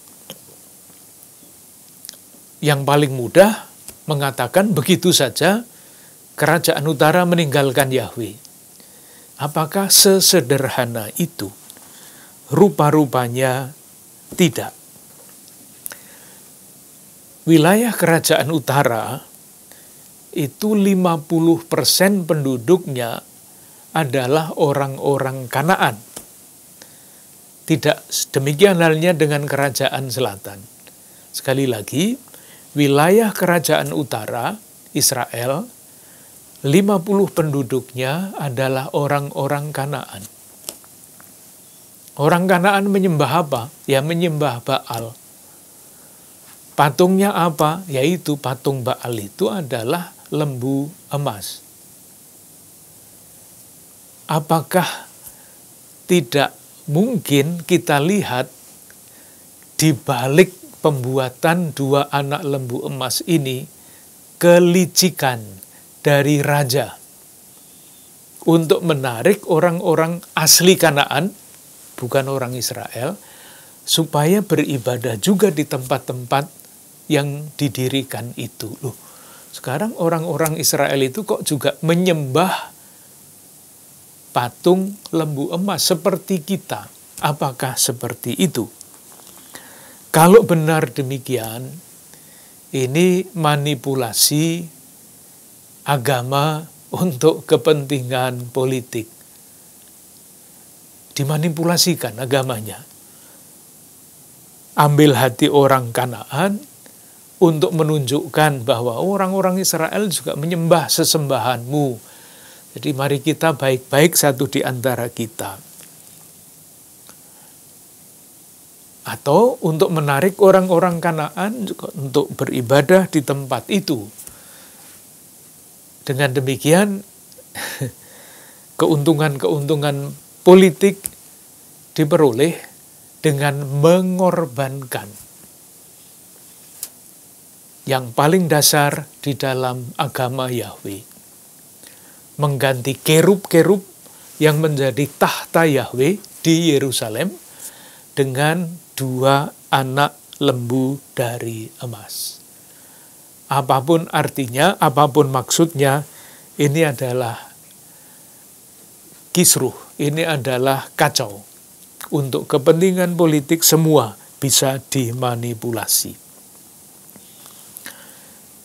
Yang paling mudah mengatakan begitu saja kerajaan utara meninggalkan Yahweh. Apakah sesederhana itu? Rupa-rupanya tidak. Wilayah kerajaan utara itu 50% penduduknya adalah orang-orang Kanaan. Tidak demikian halnya dengan kerajaan selatan. Sekali lagi, wilayah kerajaan utara Israel 50 penduduknya adalah orang-orang Kanaan. Orang Kanaan menyembah apa? Ya menyembah Baal. Patungnya apa? Yaitu patung Baal itu adalah lembu emas. Apakah tidak mungkin kita lihat di balik pembuatan dua anak lembu emas ini kelicikan dari raja untuk menarik orang-orang asli Kanaan, bukan orang Israel, supaya beribadah juga di tempat-tempat yang didirikan itu. Loh, sekarang orang-orang Israel itu kok juga menyembah patung lembu emas seperti kita? Apakah seperti itu? Kalau benar demikian, ini manipulasi agama untuk kepentingan politik. Dimanipulasikan agamanya. Ambil hati orang Kanaan untuk menunjukkan bahwa orang-orang Israel juga menyembah sesembahanmu. Jadi mari kita baik-baik satu di antara kita. Atau untuk menarik orang-orang Kanaan juga untuk beribadah di tempat itu. Dengan demikian, keuntungan-keuntungan politik diperoleh dengan mengorbankan yang paling dasar di dalam agama Yahweh. Mengganti kerub-kerub yang menjadi tahta Yahweh di Yerusalem dengan 2 anak lembu dari emas. Apapun artinya, apapun maksudnya, ini adalah kisruh, ini adalah kacau. Untuk kepentingan politik semua bisa dimanipulasi.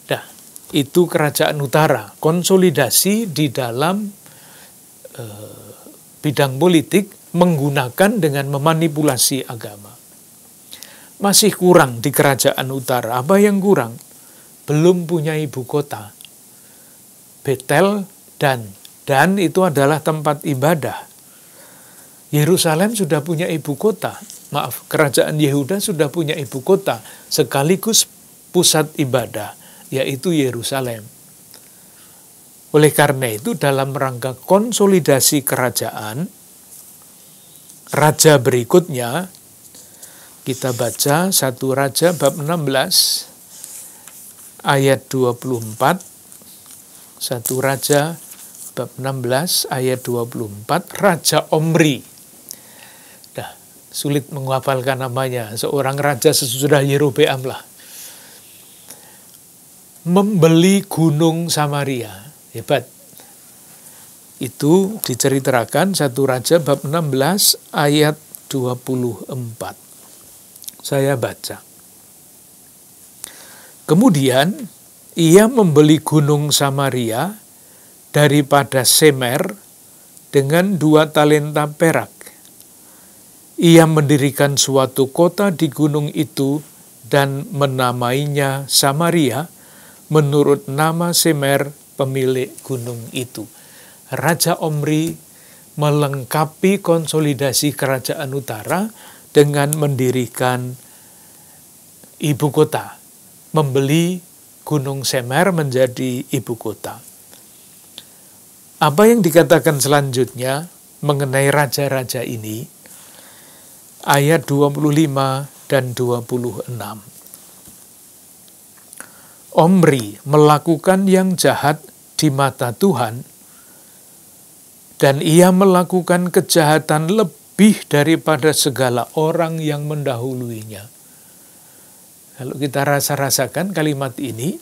Nah, itu kerajaan utara, konsolidasi di dalam bidang politik menggunakan dengan memanipulasi agama. Masih kurang di kerajaan utara. Apa yang kurang? Belum punya ibu kota. Betel dan itu adalah tempat ibadah. Yerusalem sudah punya ibu kota. Maaf, kerajaan Yehuda sudah punya ibu kota sekaligus pusat ibadah, yaitu Yerusalem. Oleh karena itu dalam rangka konsolidasi kerajaan, raja berikutnya, kita baca 1 Raja bab 16 ayat 24. 1 Raja bab 16 ayat 24, Raja Omri. Nah, sulit menghafalkan namanya, seorang raja sesudah Yerobeam lah. Membeli gunung Samaria. Hebat. Itu diceritakan 1 Raja bab 16 ayat 24. Saya baca. Kemudian ia membeli gunung Samaria daripada Semer dengan 2 talenta perak. Ia mendirikan suatu kota di gunung itu dan menamainya Samaria menurut nama Semer pemilik gunung itu. Raja Omri melengkapi konsolidasi kerajaan utara dengan mendirikan ibu kota, membeli Gunung Semer menjadi ibu kota. Apa yang dikatakan selanjutnya mengenai raja-raja ini? Ayat 25 dan 26. Omri melakukan yang jahat di mata Tuhan, dan ia melakukan kejahatan lebih daripada segala orang yang mendahuluinya. Kalau kita rasakan kalimat ini,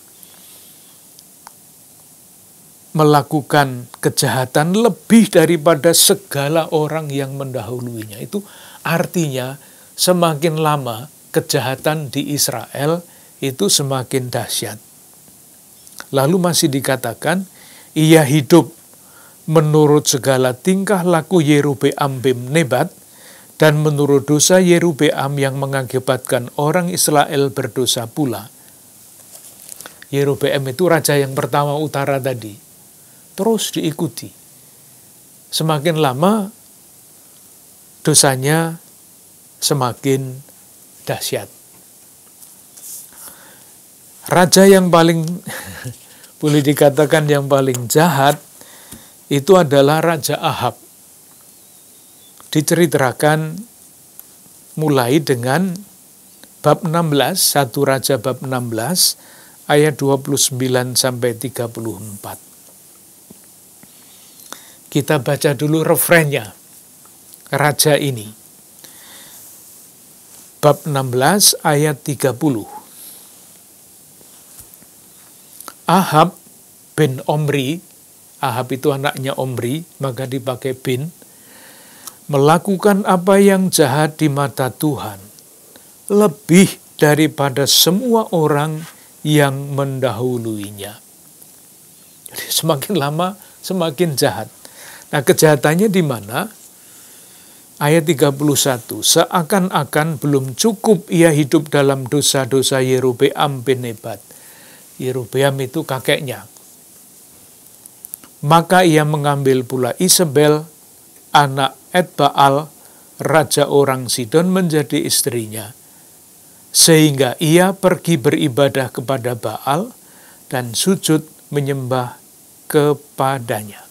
melakukan kejahatan lebih daripada segala orang yang mendahuluinya. Itu artinya semakin lama kejahatan di Israel itu semakin dahsyat. Lalu masih dikatakan, ia hidup menurut segala tingkah laku Yerobeam bin Nebat, dan menurut dosa Yerobeam yang mengakibatkan orang Israel berdosa pula. Yerobeam itu raja yang pertama utara tadi. Terus diikuti. Semakin lama dosanya semakin dahsyat. Raja yang paling boleh dikatakan yang paling jahat itu adalah Raja Ahab. Diceritakan mulai dengan bab 16, 1 Raja bab 16 ayat 29 sampai 34. Kita baca dulu refrennya. Raja ini. Bab 16 ayat 30. Ahab bin Omri, Ahab itu anaknya Omri, maka dipakai bin, melakukan apa yang jahat di mata Tuhan, lebih daripada semua orang yang mendahuluinya. Jadi semakin lama semakin jahat. Nah, kejahatannya di mana? Ayat 31, seakan-akan belum cukup ia hidup dalam dosa-dosa Yerobeam bin Nebat. Yerobeam itu kakeknya. Maka ia mengambil pula Isabel, anak Etbaal, raja orang Sidon, menjadi istrinya. Sehingga ia pergi beribadah kepada Baal dan sujud menyembah kepadanya.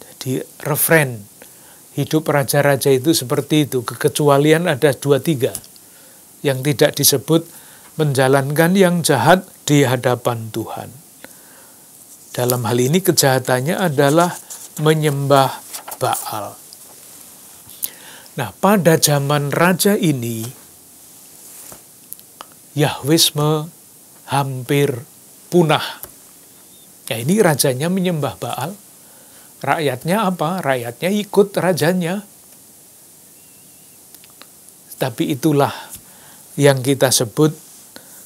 Jadi referen hidup raja-raja itu seperti itu. Kekecualian ada 2-3 yang tidak disebut menjalankan yang jahat di hadapan Tuhan. Dalam hal ini kejahatannya adalah menyembah Baal. Nah, pada zaman raja ini, Yahwisme hampir punah. Ya, ini rajanya menyembah Baal. Rakyatnya apa? Rakyatnya ikut rajanya. Tapi itulah yang kita sebut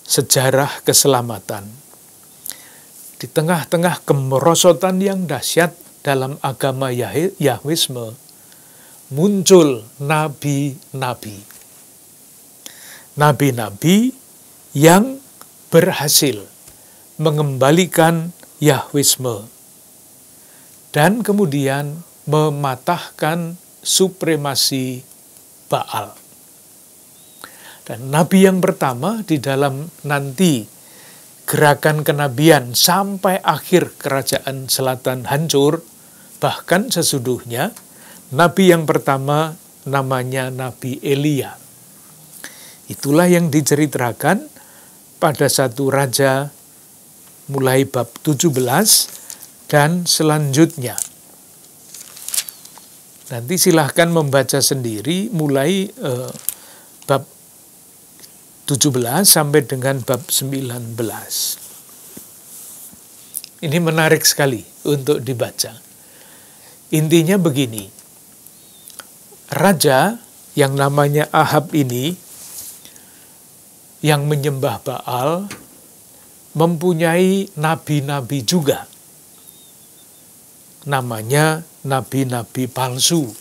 sejarah keselamatan. Di tengah-tengah kemerosotan yang dahsyat dalam agama Yahwisme, muncul nabi-nabi. Nabi-nabi yang berhasil mengembalikan Yahwisme dan kemudian mematahkan supremasi Baal. Dan nabi yang pertama di dalam nanti gerakan kenabian sampai akhir kerajaan selatan hancur, bahkan sesudahnya, nabi yang pertama namanya Nabi Elia. Itulah yang diceritakan pada satu raja mulai bab 17 dan selanjutnya. Nanti silahkan membaca sendiri mulai bab 17 sampai dengan bab 19. Ini menarik sekali untuk dibaca. Intinya begini, raja yang namanya Ahab ini, yang menyembah Baal, mempunyai nabi-nabi juga. Namanya nabi-nabi palsu,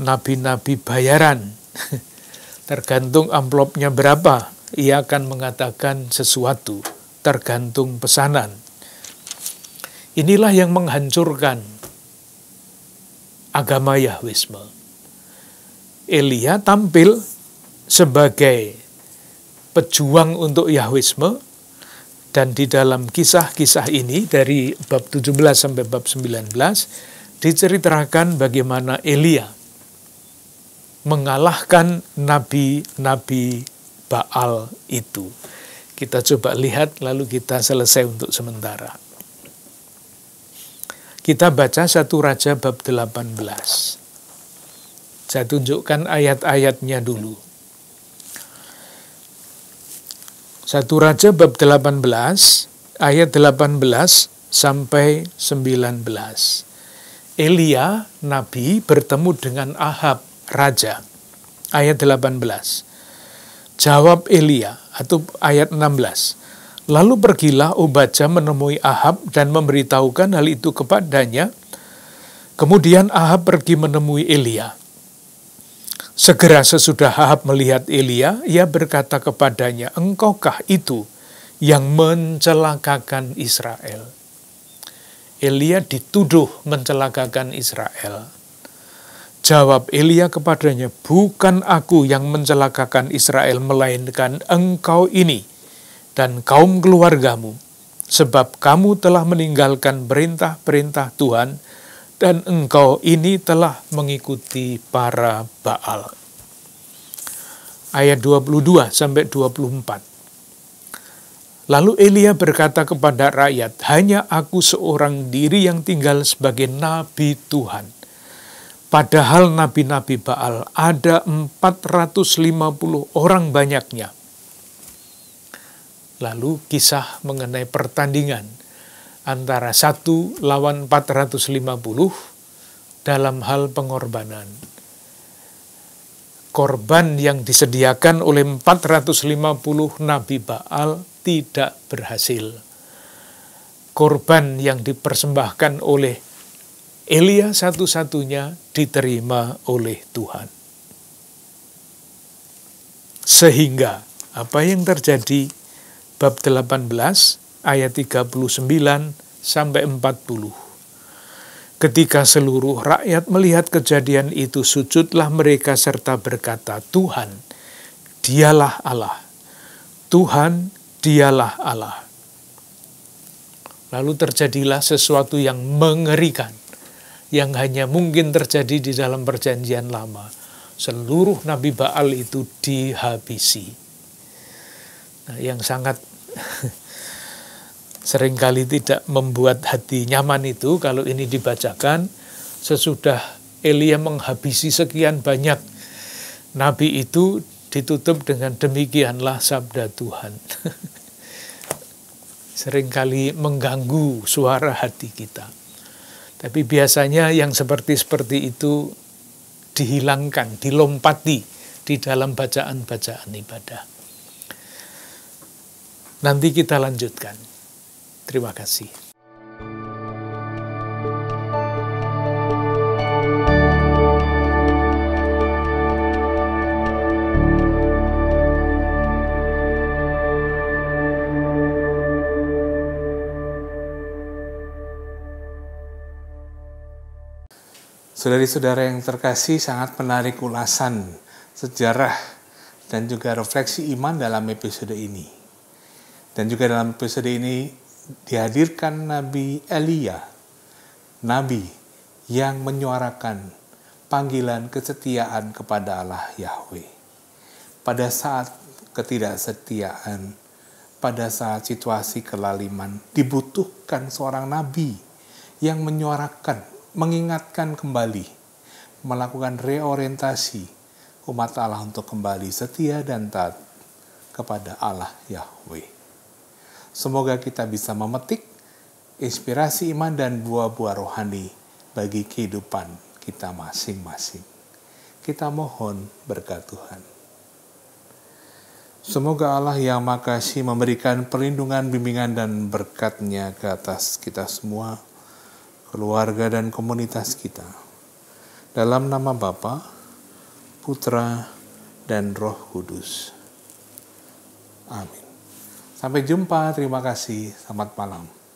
nabi-nabi bayaran. Tergantung amplopnya berapa, ia akan mengatakan sesuatu, tergantung pesanan. Inilah yang menghancurkan agama Yahwisme. Elia tampil sebagai pejuang untuk Yahwisme, dan di dalam kisah-kisah ini dari bab 17 sampai bab 19 diceritakan bagaimana Elia mengalahkan nabi-nabi Baal itu. Kita coba lihat lalu kita selesai untuk sementara. Kita baca 1 Raja bab 18. Saya tunjukkan ayat-ayatnya dulu. 1 Raja bab 18, ayat 18 sampai 19. Elia, nabi, bertemu dengan Ahab, raja. Ayat 18. Jawab Elia, atau ayat 16. Lalu pergilah Obadja menemui Ahab dan memberitahukan hal itu kepadanya. Kemudian Ahab pergi menemui Elia. Segera sesudah Ahab melihat Elia, ia berkata kepadanya, engkaukah itu yang mencelakakan Israel? Elia dituduh mencelakakan Israel. Jawab Elia kepadanya, bukan aku yang mencelakakan Israel, melainkan engkau ini dan kaum keluargamu, sebab kamu telah meninggalkan perintah-perintah Tuhan, dan engkau ini telah mengikuti para Baal. Ayat 22 sampai 24. Lalu Elia berkata kepada rakyat, hanya aku seorang diri yang tinggal sebagai nabi Tuhan. Padahal nabi-nabi Baal ada 450 orang banyaknya. Lalu kisah mengenai pertandingan antara 1 lawan 450 dalam hal pengorbanan. korban yang disediakan oleh 450 Nabi Baal tidak berhasil. Korban yang dipersembahkan oleh Elia satu-satunya diterima oleh Tuhan. Sehingga apa yang terjadi? Bab 18 ayat 39 sampai 40. Ketika seluruh rakyat melihat kejadian itu, sujudlah mereka serta berkata, Tuhan, dialah Allah. Tuhan, dialah Allah. Lalu terjadilah sesuatu yang mengerikan, yang hanya mungkin terjadi di dalam perjanjian lama. Seluruh Nabi Baal itu dihabisi. Nah, yang sangat seringkali tidak membuat hati nyaman itu kalau ini dibacakan sesudah Elia menghabisi sekian banyak nabi itu ditutup dengan demikianlah sabda Tuhan. Seringkali mengganggu suara hati kita. Tapi biasanya yang seperti itu dihilangkan, dilompati di dalam bacaan-bacaan ibadah. Nanti kita lanjutkan. Terima kasih. Saudari-saudara yang terkasih, sangat menarik ulasan sejarah dan juga refleksi iman dalam episode ini. Dan juga dalam episode ini dihadirkan Nabi Elia, Nabi yang menyuarakan panggilan kesetiaan kepada Allah Yahweh. Pada saat ketidaksetiaan, pada saat situasi kelaliman, dibutuhkan seorang nabi yang menyuarakan, mengingatkan kembali, melakukan reorientasi umat Allah untuk kembali setia dan taat kepada Allah Yahweh. Semoga kita bisa memetik inspirasi iman dan buah-buah rohani bagi kehidupan kita masing-masing. Kita mohon berkat Tuhan. Semoga Allah yang Maha Kasih memberikan perlindungan, bimbingan, dan berkat-Nya ke atas kita semua, keluarga dan komunitas kita. Dalam nama Bapa, Putra, dan Roh Kudus. Amin. Sampai jumpa, terima kasih, selamat malam.